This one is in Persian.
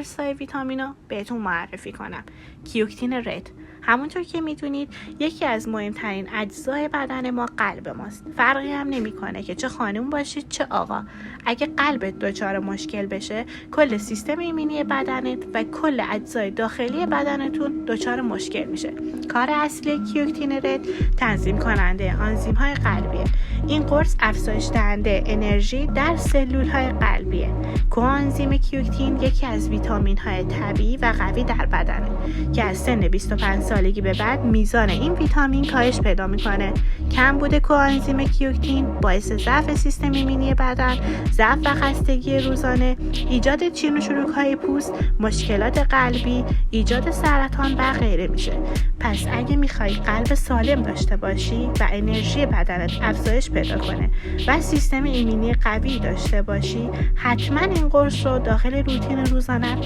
قرصای ویتامینو بهتون معرفی کنم. کیوکتین رد، همونطور که میدونید یکی از مهمترین اجزای بدن ما قلب ماست. فرقی هم نمیکنه که چه خانم باشید چه آقا. اگه قلبت دچار مشکل بشه، کل سیستم ایمنی بدنت و کل اجزای داخلی بدنتون دچار مشکل میشه. کار اصلی کیوکتین رد تنظیم کننده آنزیم‌های قلبیه. این قرص افزایش دهنده انرژی در سلول‌های قلبیه. کوآنزیم کیوکتین یکی از ویتامین‌های طبیعی و قوی در بدنه که از سن 25 سالگی به بعد میزان این ویتامین کاهش پیدا میکنه. کمبود کوآنزیم کیوکتین باعث ضعف سیستم ایمنی بدن، ضعف و خستگی روزانه، ایجاد چین و چروک‌های پوست، مشکلات قلبی، ایجاد سرطان و غیره میشه. پس اگه میخوای قلب سالم داشته باشی و انرژی بدنت افزایش پیدا کنه و سیستم ایمنی قوی داشته باشی، حتما این قرص رو داخل روتین روزانه